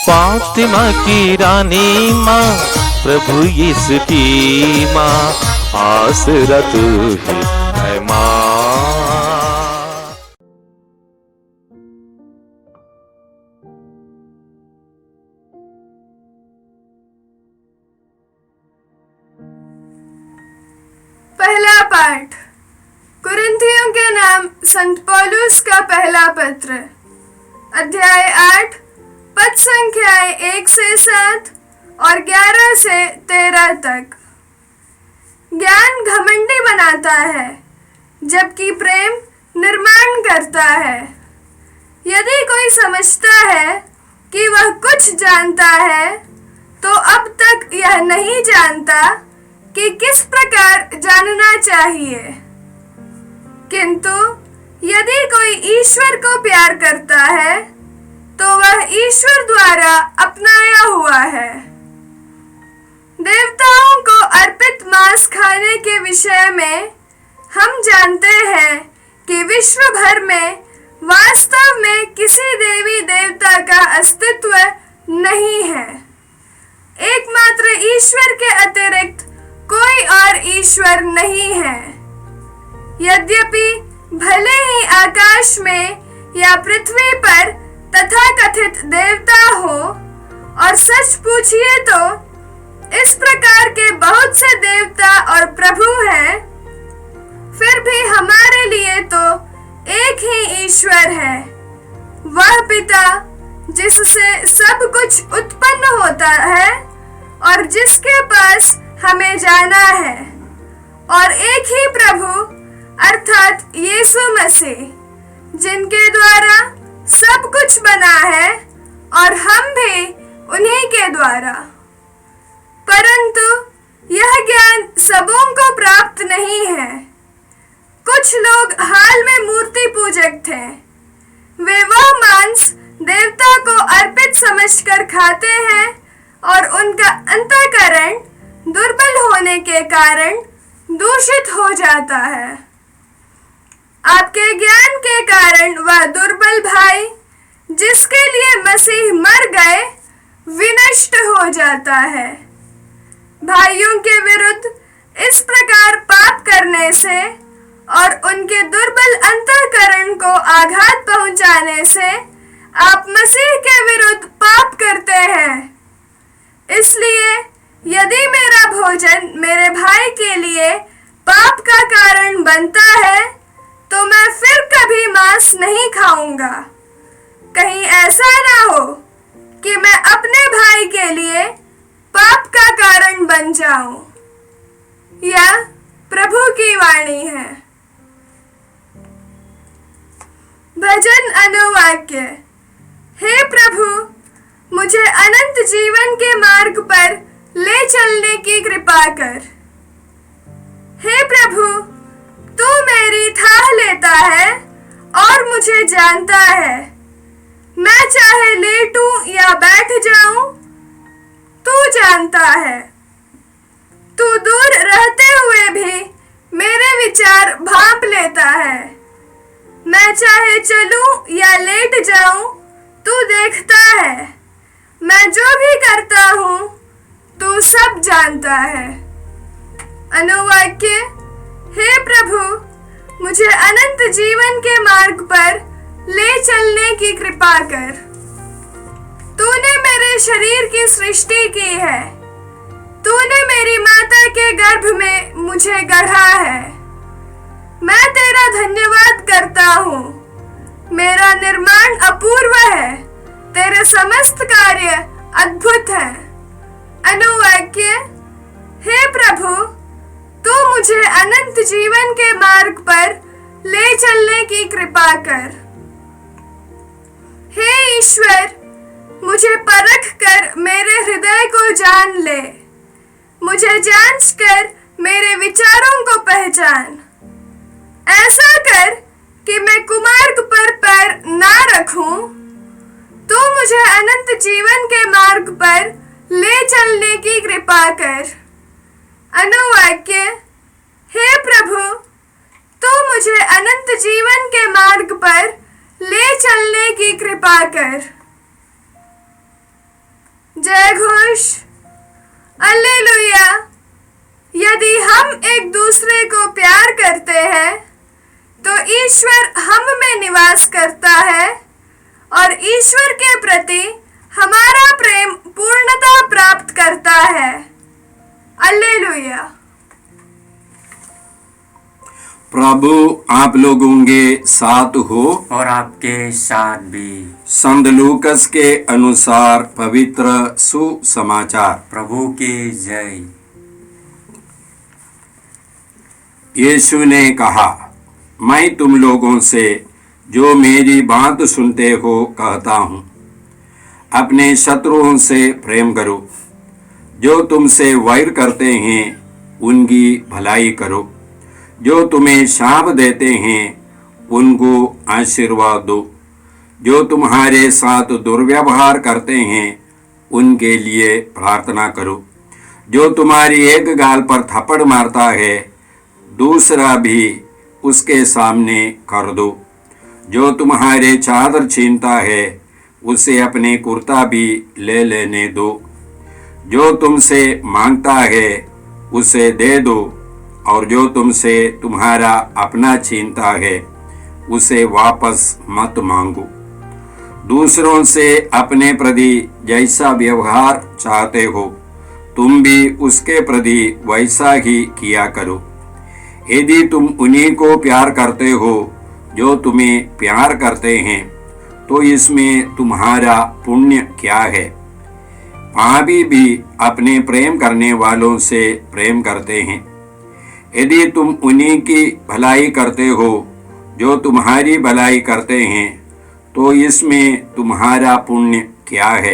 फातिमा की रानी माँ, प्रभु यीशु की माँ, आसरा तू ही है माँ। पहला पाठ कुरिन्थियों के नाम संत पौलुस का पहला पत्र, अध्याय 8, पद संख्याएं 1 से 7 और 11 से 13 तक। ज्ञान घमंडी बनाता है, जबकि प्रेम निर्माण करता है। यदि कोई समझता है कि वह कुछ जानता है, तो अब तक यह नहीं जानता कि किस प्रकार जानना चाहिए। किंतु यदि कोई ईश्वर को प्यार करता है, तो वह ईश्वर द्वारा अपनाया हुआ है। देवताओं को अर्पित मांस खाने के विषय में हम जानते हैं कि विश्व भर में वास्तव में किसी देवी देवता का अस्तित्व नहीं है। एकमात्र ईश्वर के अतिरिक्त कोई और ईश्वर नहीं है। यद्यपि भले ही आकाश में या पृथ्वी पर तथाकथित देवता हो, और सच पूछिए तो इस प्रकार के बहुत से देवता और प्रभु हैं, फिर भी हमारे लिए तो एक ही ईश्वर है, वह पिता जिससे सब कुछ उत्पन्न होता है और जिसके पास हमें जाना है, और एक ही प्रभु अर्थात यीशु मसीह, जिनके द्वारा सब कुछ बना है और हम भी उन्हीं के द्वारा। परंतु यह ज्ञान सबों को प्राप्त नहीं है। कुछ लोग हाल में मूर्ति पूजक थे। वे वह मांस देवता को अर्पित समझकर खाते हैं और उनका अंतःकरण दुर्बल होने के कारण दूषित हो जाता है। आपके ज्ञान के कारण वह दुर्बल भाई, जिसके लिए मसीह मर गए, विनष्ट हो जाता है। भाइयों के विरुद्ध इस प्रकार पाप करने से और उनके दुर्बल अंतःकरण को आघात पहुंचाने से आप मसीह के विरुद्ध पाप करते हैं। इसलिए यदि मेरा भोजन मेरे भाई के लिए पाप का कारण बनता है, तो मैं फिर कभी मांस नहीं खाऊंगा। कहीं ऐसा ना हो कि मैं अपने भाई के लिए पाप का कारण बन जाऊं। यह प्रभु की वाणी है। भजन अनुवाक्य। हे प्रभु, मुझे अनंत जीवन के मार्ग पर ले चलने की कृपा कर। हे प्रभु, तू मेरी थाह लेता है और मुझे जानता है। मैं चाहे लेटूं या बैठ जाऊं, तू जानता है। तू दूर रहते हुए भी मेरे विचार भांप लेता है। मैं चाहे चलूं या लेट जाऊं, तू देखता है। मैं जो भी करता हूं, तू सब जानता है। अनुवाक्य। हे प्रभु, मुझे अनंत जीवन के मार्ग पर ले चलने की कृपा कर। तूने मेरे शरीर की सृष्टि की है। तूने मेरी माता के गर्भ में मुझे गढ़ा है। मैं तेरा धन्यवाद करता हूँ। मेरा निर्माण अपूर्व है। तेरे समस्त कार्य अद्भुत हैं। अनुवाक्य। हे प्रभु, तू मुझे अनंत जीवन के मार्ग पर ले चलने की कृपा कर। हे ईश्वर, मुझे परख कर मेरे हृदय को जान ले। मुझे जांच कर मेरे विचारों को पहचान। ऐसा कर कि मैं कुमार्ग पर पैर ना रखूं। तू मुझे अनंत जीवन के मार्ग पर ले चलने की कृपा कर। अनुवाक्य। हे प्रभु, तू मुझे अनंत जीवन के मार्ग पर ले चलने की कृपा कर। जय घोष, हालेलुया। यदि हम एक दूसरे को प्यार करते हैं तो ईश्वर हम में निवास करता है और ईश्वर के प्रति हमारा प्रेम पूर्णता प्राप्त करता है। हालेलुया। प्रभु आप लोगों के साथ हो और आपके साथ भी। संत लूकस के अनुसार पवित्र सुसमाचार। प्रभु की जय। यीशु ने कहा, मैं तुम लोगों से जो मेरी बात सुनते हो कहता हूँ, अपने शत्रुओं से प्रेम करो, जो तुमसे वैर करते हैं उनकी भलाई करो, जो तुम्हें शाप देते हैं उनको आशीर्वाद दो, जो तुम्हारे साथ दुर्व्यवहार करते हैं उनके लिए प्रार्थना करो, जो तुम्हारी एक गाल पर थप्पड़ मारता है दूसरा भी उसके सामने कर दो, जो तुम्हारे चादर छीनता है उसे अपने कुर्ता भी ले लेने दो, जो तुमसे मांगता है उसे दे दो, और जो तुमसे तुम्हारा अपना छीनता है उसे वापस मत मांगो। दूसरों से अपने प्रति जैसा व्यवहार चाहते हो तुम भी उसके प्रति वैसा ही किया करो। यदि तुम उन्हीं को प्यार करते हो जो तुम्हें प्यार करते हैं तो इसमें तुम्हारा पुण्य क्या है? पापी भी अपने प्रेम करने वालों से प्रेम करते हैं। यदि तुम उन्हीं की भलाई करते हो जो तुम्हारी भलाई करते हैं तो इसमें तुम्हारा पुण्य क्या है?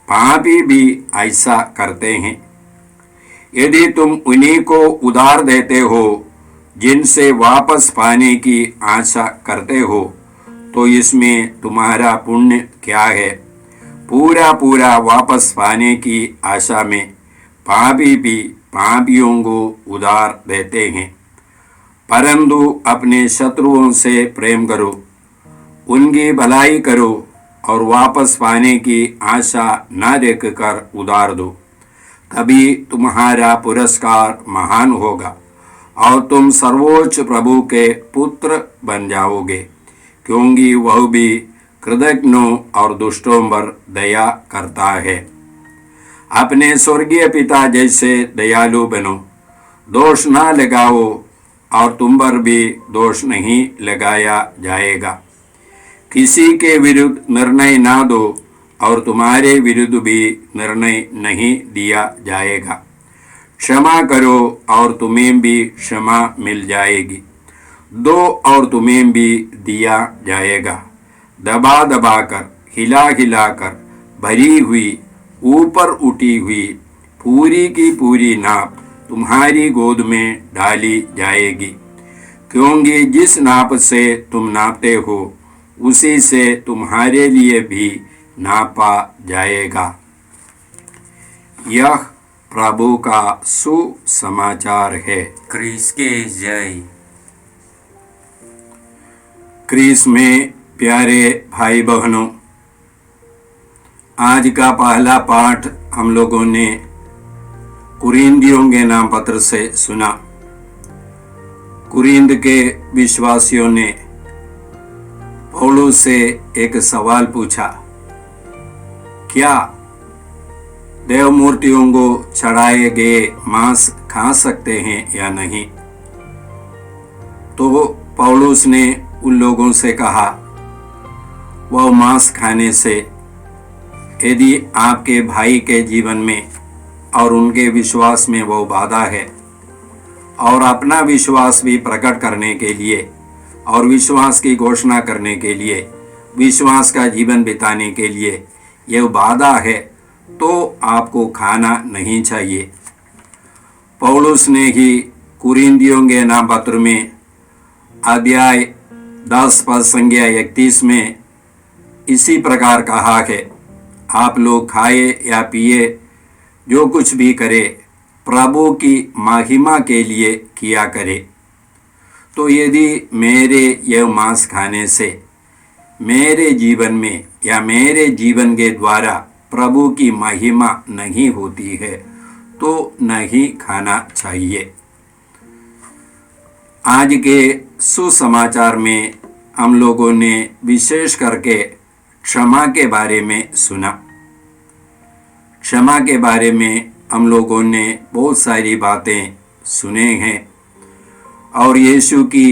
पापी भी ऐसा करते हैं। यदि तुम उन्हीं को उधार देते हो जिनसे वापस पाने की आशा करते हो तो इसमें तुम्हारा पुण्य क्या है? पूरा पूरा वापस पाने की आशा में पापी भी पापियों को उधार देते हैं। परंतु अपने शत्रुओं से प्रेम करो, उनकी भलाई करो और वापस पाने की आशा न रखकर उधार दो, तभी तुम्हारा पुरस्कार महान होगा और तुम सर्वोच्च प्रभु के पुत्र बन जाओगे, क्योंकि वह भी कृतज्ञों और दुष्टों पर दया करता है। अपने स्वर्गीय पिता जैसे दयालु बनो, दोष ना लगाओ और तुम पर भी दोष नहीं लगाया जाएगा। किसी के विरुद्ध निर्णय ना दो और तुम्हारे विरुद्ध भी निर्णय नहीं दिया जाएगा। क्षमा करो और तुम्हें भी क्षमा मिल जाएगी। दो और तुम्हें भी दिया जाएगा। दबा दबा कर, हिला हिला कर भरी हुई, ऊपर उठी हुई पूरी की पूरी नाप तुम्हारी गोद में डाली जाएगी, क्योंकि जिस नाप से तुम नापते हो उसी से तुम्हारे लिए भी नापा जाएगा। यह प्रभु का सुसमाचार है। क्रिस के जय। क्रिस में प्यारे भाई बहनों, आज का पहला पाठ हम लोगों ने कुरिन्थियों के नाम पत्र से सुना। कुरिन्थ के विश्वासियों ने पौलुस से एक सवाल पूछा, क्या देव मूर्तियों को चढ़ाए गए मांस खा सकते हैं या नहीं? तो पौलुस ने उन लोगों से कहा, वह मांस खाने से यदि आपके भाई के जीवन में और उनके विश्वास में वो बाधा है और अपना विश्वास भी प्रकट करने के लिए और विश्वास की घोषणा करने के लिए, विश्वास का जीवन बिताने के लिए यह बाधा है, तो आपको खाना नहीं चाहिए। पौलुस ने ही कुरिन्थियों के नाम पत्र में अध्याय 10 पद संज्ञा 31 में इसी प्रकार कहा है, आप लोग खाए या पिए, जो कुछ भी करे प्रभु की महिमा के लिए किया करे। तो यदि मेरे यह मांस खाने से मेरे जीवन में या मेरे जीवन के द्वारा प्रभु की महिमा नहीं होती है तो नहीं खाना चाहिए। आज के सुसमाचार में हम लोगों ने विशेष करके क्षमा के बारे में सुना। क्षमा के बारे में हम लोगों ने बहुत सारी बातें सुने हैं और यीशु की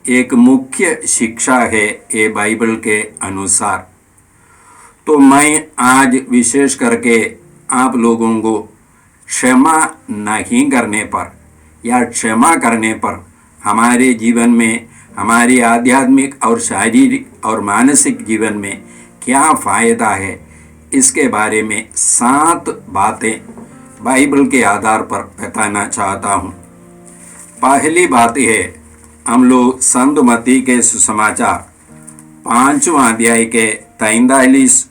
एक मुख्य शिक्षा है ये बाइबल के अनुसार। तो मैं आज विशेष करके आप लोगों को क्षमा नहीं करने पर या क्षमा करने पर हमारे जीवन में, हमारे आध्यात्मिक और शारीरिक और मानसिक जीवन में क्या फ़ायदा है, इसके बारे में 7 बातें बाइबल के आधार पर बताना चाहता हूँ। पहली बात है, हम लोग संत मत्ती के सुसमाचार 5वां अध्याय के 43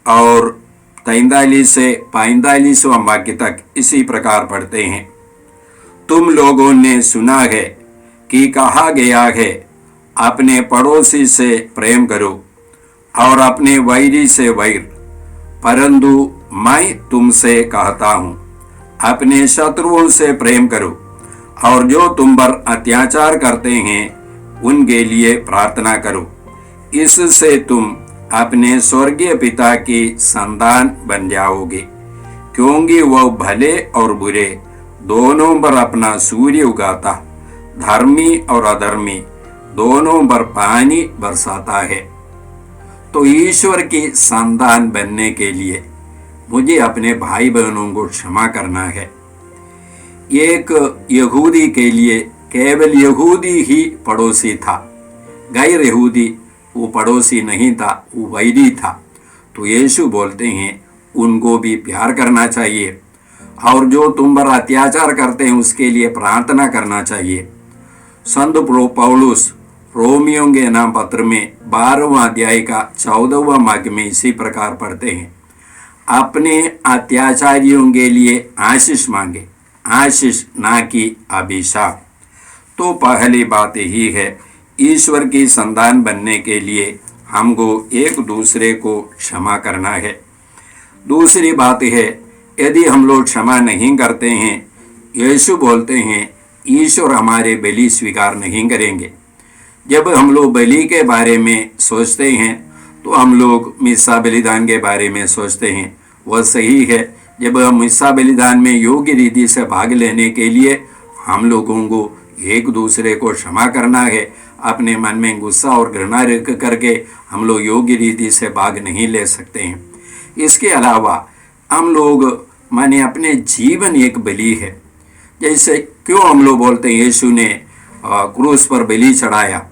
और 43 से 45वां वाक्य तक इसी प्रकार पढ़ते हैं। तुम लोगों ने सुना है कि कहा गया है, अपने पड़ोसी से प्रेम करो और अपने वैरी से वैर। परंतु मैं तुमसे कहता हूँ, अपने शत्रुओं से प्रेम करो और जो तुम पर अत्याचार करते हैं उनके लिए प्रार्थना करो। इससे तुम अपने स्वर्गीय पिता की संतान बन जाओगे, क्योंकि वह भले और बुरे दोनों पर अपना सूर्य उगाता, धर्मी और अधर्मी दोनों पर पानी बरसाता है। तो ईश्वर की संतान बनने के लिए मुझे अपने भाई बहनों को क्षमा करना है। एक यहूदी के लिए केवल यहूदी ही पड़ोसी था, गैर यहूदी वो पड़ोसी नहीं था, वो वैरी था। तो यीशु बोलते हैं उनको भी प्यार करना चाहिए और जो तुम पर अत्याचार करते हैं उसके लिए प्रार्थना करना चाहिए। संत पौलुस रोमियों के नाम पत्र में 12वां अध्याय का 14वां वाक्य में इसी प्रकार पढ़ते हैं, अपने अत्याचारियों के लिए आशीष मांगे, आशीष ना कि अभिशाप। तो पहली बात यही है, ईश्वर की संतान बनने के लिए हमको एक दूसरे को क्षमा करना है। दूसरी बात है, यदि हम लोग क्षमा नहीं करते हैं, यीशु बोलते हैं ईश्वर हमारे बलि स्वीकार नहीं करेंगे। जब हम लोग बलि के बारे में सोचते हैं तो हम लोग मिस्सा बलिदान के बारे में सोचते हैं, वह सही है। जब हम मिस्सा बलिदान में योग्य रीति से भाग लेने के लिए हम लोगों को एक दूसरे को क्षमा करना है। अपने मन में गुस्सा और घृणा रख करके हम लोग योग्य रीति से भाग नहीं ले सकते हैं। इसके अलावा हम लोग माने अपने जीवन एक बलि है। जैसे क्यों हम लोग बोलते हैं यीशु ने क्रूस पर बलि चढ़ाया,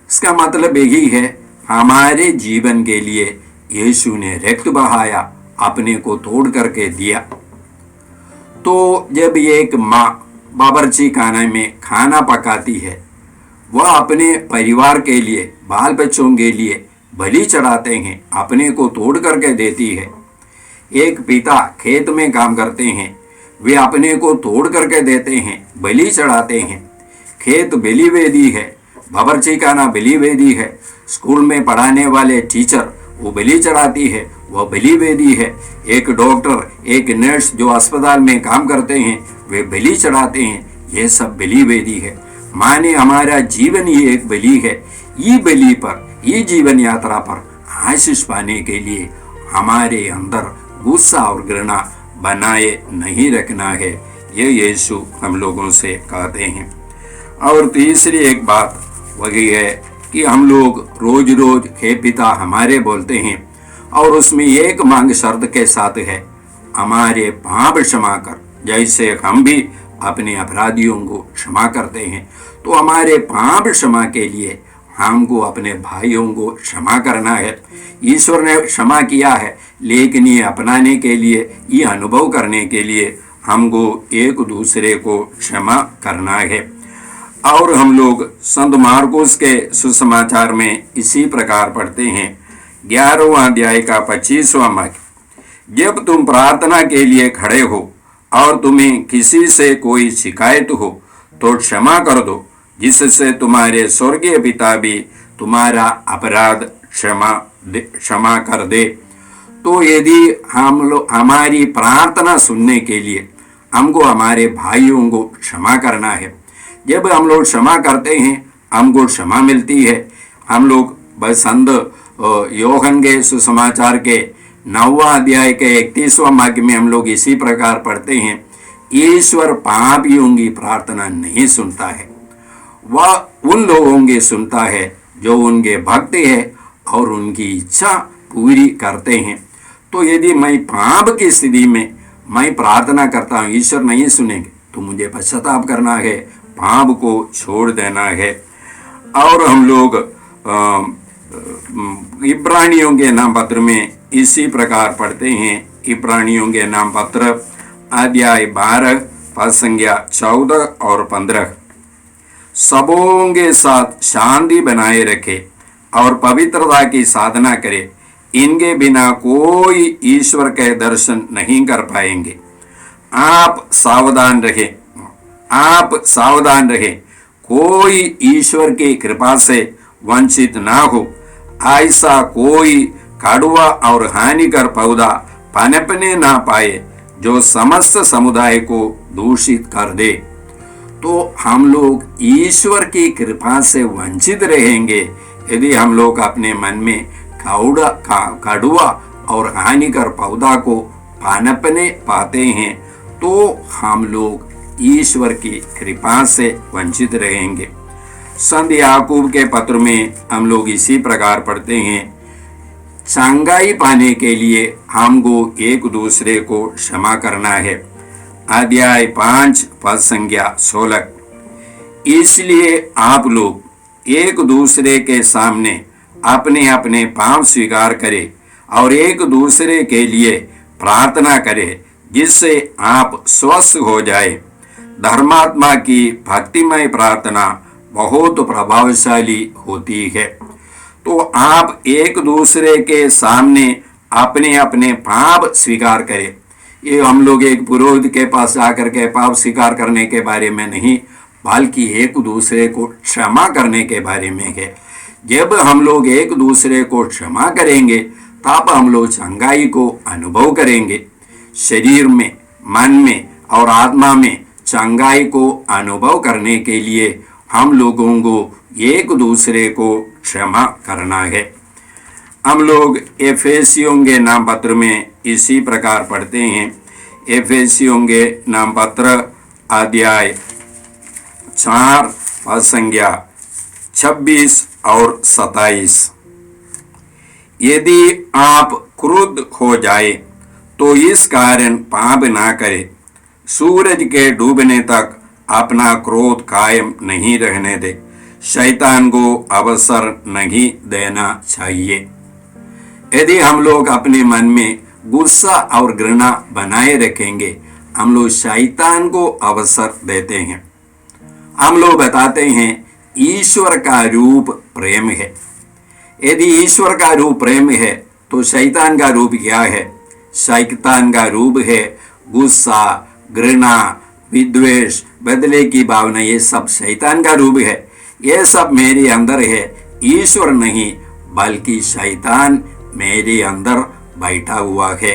इसका मतलब यही है हमारे जीवन के लिए यीशु ने रक्त बहाया, अपने को तोड़ करके दिया। तो जब ये एक माँ बावर्ची खाने में खाना पकाती है, वह अपने परिवार के लिए, बाल बच्चों के लिए बलि चढ़ाते हैं, अपने को तोड़ करके देती है। एक पिता खेत में काम करते हैं, वे अपने को तोड़ करके देते हैं, बलि चढ़ाते हैं। खेत बलि वेदी है, बावर्ची खाना बलि वेदी है। स्कूल में पढ़ाने वाले टीचर वो बलि चढ़ाती है, वह बलि वेदी है। एक डॉक्टर, एक नर्स जो अस्पताल में काम करते हैं, वे बलि चढ़ाते हैं। ये सब बलि वेदी है। माने हमारा जीवन ही एक बलि है। ये बलि पर, ये जीवन यात्रा पर आशीष पाने के लिए हमारे अंदर गुस्सा और घृणा बनाए नहीं रखना है, ये यीशु हम लोगों से कहते हैं। और तीसरी एक बात वही है कि हम लोग रोज रोज हे पिता हमारे बोलते हैं और उसमें एक मांग शर्त के साथ है, हमारे पाप क्षमा कर जैसे हम भी अपने अपराधियों को क्षमा करते हैं। तो हमारे पाप क्षमा के लिए हमको अपने भाइयों को क्षमा करना है। ईश्वर ने क्षमा किया है, लेकिन ये अपनाने के लिए, ये अनुभव करने के लिए हमको एक दूसरे को क्षमा करना है। और हम लोग संत मार्कुस के सुसमाचार में इसी प्रकार पढ़ते हैं, 11वां अध्याय का 25वां वाक्य, जब तुम प्रार्थना के लिए खड़े हो और तुम्हें किसी से कोई शिकायत हो तो क्षमा कर दो, जिससे तुम्हारे स्वर्गीय पिता भी तुम्हारा अपराध क्षमा कर दे। तो यदि हम लोग हमारी प्रार्थना सुनने के लिए हमको हमारे भाइयों को क्षमा करना है, जब हम लोग क्षमा करते हैं हमको क्षमा मिलती है। हम लोग संत योहन के सुसमाचार के 9वां अध्याय के 31वां वाक्य में हम लोग इसी प्रकार पढ़ते हैं, ईश्वर पापियों की प्रार्थना नहीं सुनता है, वह उन लोगों की सुनता है जो उनके भक्त है और उनकी इच्छा पूरी करते हैं। तो यदि मैं पाप की स्थिति में मैं प्रार्थना करता हूँ, ईश्वर नहीं सुनेंगे, तो मुझे पश्चाताप करना है, पाप को छोड़ देना है। और हम लोग इब्रानियों के नाम पत्र में इसी प्रकार पढ़ते हैं। इब्रानियों के नाम पत्र अध्याय 12 पद संख्या 14 और 15, सबों के साथ शांति बनाए रखे और पवित्रता की साधना करे, इनके बिना कोई ईश्वर के दर्शन नहीं कर पाएंगे। आप सावधान रहे, कोई ईश्वर की कृपा से वंचित ना हो, ऐसा कोई कड़वा और हानिकर पौधा पनपने ना पाए जो समस्त समुदाय को दूषित कर दे। तो हम लोग ईश्वर की कृपा से वंचित रहेंगे यदि हम लोग अपने मन में कड़वा और हानिकर पौधा को पनपने पाते हैं, तो हम लोग ईश्वर की कृपा से वंचित रहेंगे। संत याकूब के पत्र में हम लोग इसी प्रकार पढ़ते हैं, चंगाई पाने के लिए हमको एक दूसरे को क्षमा करना है। अध्याय 5 पद संख्या 16, इसलिए आप लोग एक दूसरे के सामने अपने अपने पाप स्वीकार करें और एक दूसरे के लिए प्रार्थना करें, जिससे आप स्वस्थ हो जाए। धर्मात्मा की भक्तिमय प्रार्थना बहुत प्रभावशाली होती है। तो आप एक दूसरे के सामने अपने अपने पाप स्वीकार करें। ये हम लोग एक पुरोहित के पास आकर के पाप स्वीकार करने के बारे में नहीं, बल्कि एक दूसरे को क्षमा करने के बारे में है। जब हम लोग एक दूसरे को क्षमा करेंगे तब हम लोग चंगाई को अनुभव करेंगे। शरीर में, मन में और आत्मा में चंगाई को अनुभव करने के लिए हम लोगों को एक दूसरे को क्षमा करना है। हम लोग एफेसियों के नाम पत्र में इसी प्रकार पढ़ते हैं। एफेसियों के नाम पत्र अध्याय 4 पद संख्या 26 और 27, यदि आप क्रुद्ध हो जाए तो इस कारण पाप ना करें, सूरज के डूबने तक अपना क्रोध कायम नहीं रहने दे, शैतान को अवसर नहीं देना चाहिए। यदि हम लोग अपने मन में गुस्सा और घृणा बनाए रखेंगे, हम लोग शैतान को अवसर देते हैं। हम लोग बताते हैं ईश्वर का रूप प्रेम है। यदि ईश्वर का रूप प्रेम है तो शैतान का रूप क्या है? शैतान का रूप है गुस्सा, घृणा, विद्वेष, बदले की भावना। ये सब शैतान का रूप है। ये सब मेरे अंदर है, ईश्वर नहीं बल्कि शैतान मेरे अंदर बैठा हुआ है।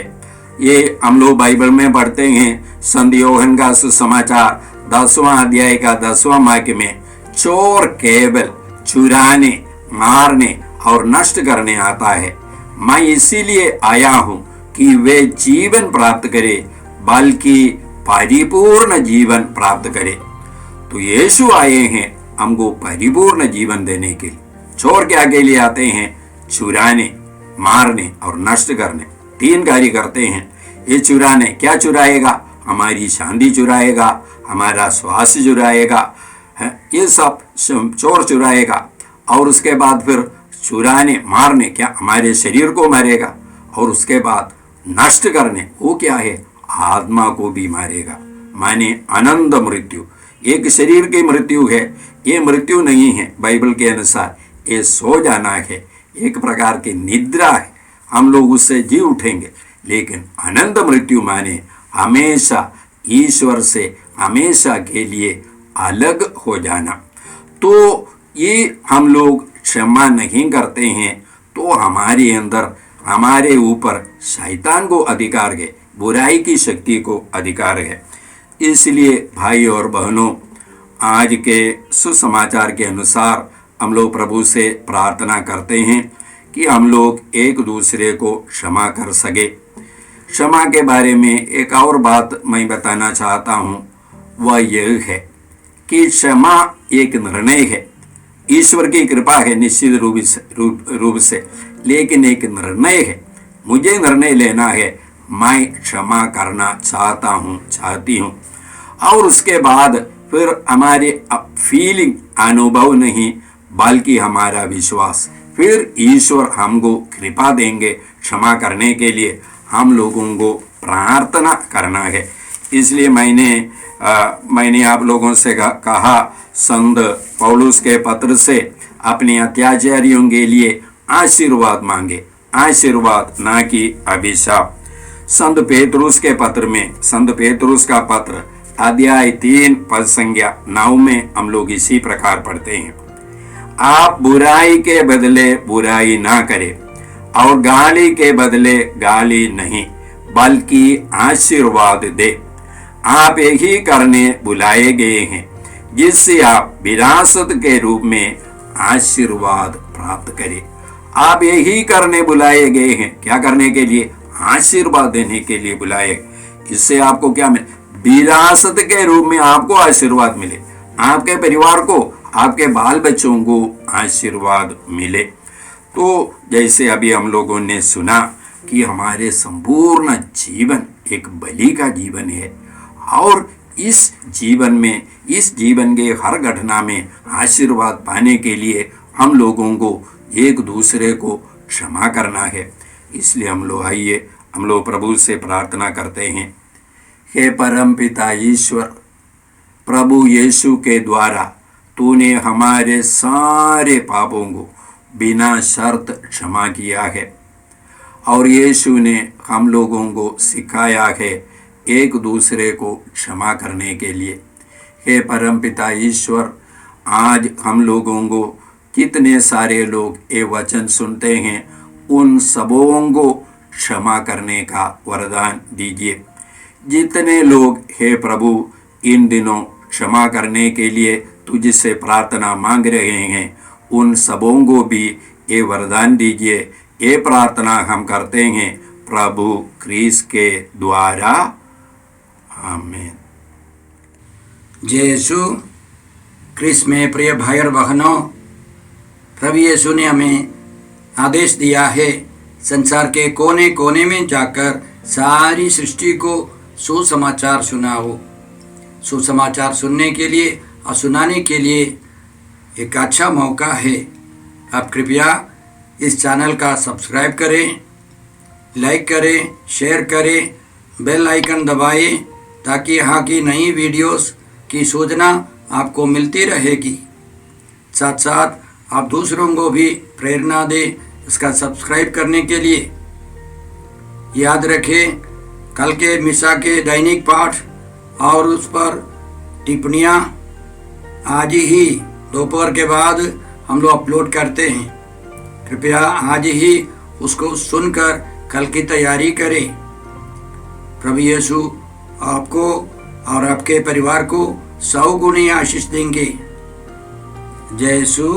ये हम लोग बाइबल में पढ़ते हैं। संत योहन का सुसमाचार 10वां अध्याय का 10वां वाक्य में, चोर केवल चुराने, मारने और नष्ट करने आता है, मैं इसीलिए आया हूं कि वे जीवन प्राप्त करे, बल्कि परिपूर्ण जीवन प्राप्त करे। तो यीशु आए हैं हमको परिपूर्ण जीवन देने के लिए। चोर क्या के लिए आते हैं? चुराने, मारने और नष्ट करने। 3 कार्य करते हैं। ये चुराने, क्या चुराएगा? हमारी शांति चुराएगा, हमारा स्वास्थ्य चुराएगा, ये सब चोर चुराएगा। और उसके बाद फिर चुराने, मारने, क्या हमारे शरीर को मारेगा। और उसके बाद नष्ट करने, वो क्या है? आत्मा को भी मारेगा, माने अनंत मृत्यु। एक शरीर की मृत्यु है, ये मृत्यु नहीं है। बाइबल के अनुसार ये सो जाना है, एक प्रकार की निद्रा है। हम लोग उससे जी उठेंगे, लेकिन अनंत मृत्यु माने हमेशा ईश्वर से हमेशा के लिए अलग हो जाना। तो ये हम लोग क्षमा नहीं करते हैं तो हमारे अंदर हमारे ऊपर शैतान को अधिकार है, बुराई की शक्ति को अधिकार है। इसलिए भाई और बहनों, आज के सुसमाचार के अनुसार हम लोग प्रभु से प्रार्थना करते हैं कि हम लोग एक दूसरे को क्षमा कर सके। क्षमा के बारे में एक और बात मैं बताना चाहता हूँ, वह यह है कि क्षमा एक निर्णय है। ईश्वर की कृपा है निश्चित रूप से, लेकिन एक निर्णय है। मुझे निर्णय लेना है, मैं क्षमा करना चाहता हूँ, चाहती हूँ। और उसके बाद फिर हमारी फीलिंग, अनुभव नहीं बल्कि हमारा विश्वास, फिर ईश्वर हमको कृपा देंगे क्षमा करने के लिए। हम लोगों को प्रार्थना करना है। इसलिए मैंने आप लोगों से कहा, संत पौलुस के पत्र से अपने अत्याचारियों के लिए आशीर्वाद मांगे, आशीर्वाद ना कि अभिशाप। संत पेतरुस के पत्र में, संत पेतरुस का पत्र अध्याय 3 पद संख्या 9 में हम लोग इसी प्रकार पढ़ते हैं, आप बुराई के बदले बुराई ना करें और गाली के बदले गाली नहीं बल्कि आशीर्वाद दे। आप यही करने बुलाए गए हैं जिससे आप विरासत के रूप में आशीर्वाद प्राप्त करें। आप यही करने बुलाए गए हैं, क्या करने के लिए? आशीर्वाद देने के लिए बुलाए। इससे आपको क्या मिले? विरासत के रूप में आपको आशीर्वाद मिले, आपके परिवार को, आपके बाल बच्चों को आशीर्वाद मिले। तो जैसे अभी हम लोगों ने सुना कि हमारे संपूर्ण जीवन एक बलि का जीवन है, और इस जीवन में, इस जीवन के हर घटना में आशीर्वाद पाने के लिए हम लोगों को एक दूसरे को क्षमा करना है। इसलिए हम लोग आइए, हम लोग प्रभु से प्रार्थना करते हैं। हे परम पिता ईश्वर, प्रभु यीशु के द्वारा तूने हमारे सारे पापों को बिना शर्त क्षमा किया है, और यीशु ने हम लोगों को सिखाया है एक दूसरे को क्षमा करने के लिए। हे परम पिता ईश्वर, आज हम लोगों को, कितने सारे लोग ये वचन सुनते हैं, उन सबों को क्षमा करने का वरदान दीजिए। जितने लोग हे प्रभु इन दिनों क्षमा करने के लिए तुझसे प्रार्थना मांग रहे हैं, उन सबों को भी ये वरदान दीजिए। ये प्रार्थना हम करते हैं प्रभु क्रिस्त के द्वारा, आमीन। जय यीशु क्रिस्त में प्रिय भाई और बहनों, प्रभु यीशु ने हमें आदेश दिया है संसार के कोने कोने में जाकर सारी सृष्टि को सुसमाचार सुनाओ। सुसमाचार सुनने के लिए और सुनाने के लिए एक अच्छा मौका है। आप कृपया इस चैनल का सब्सक्राइब करें, लाइक करें, शेयर करें, बेल आइकन दबाएं, ताकि यहाँ की नई वीडियोस की सूचना आपको मिलती रहेगी। साथ साथ आप दूसरों को भी प्रेरणा दें इसका सब्सक्राइब करने के लिए। याद रखें, कल के मिसा के दैनिक पाठ और उस पर टिप्पणियाँ आज ही दोपहर के बाद हम लोग अपलोड करते हैं। कृपया आज ही उसको सुनकर कल की तैयारी करें। प्रभु यीशु आपको और आपके परिवार को 100 गुनी आशीष देंगे। जय यीशु।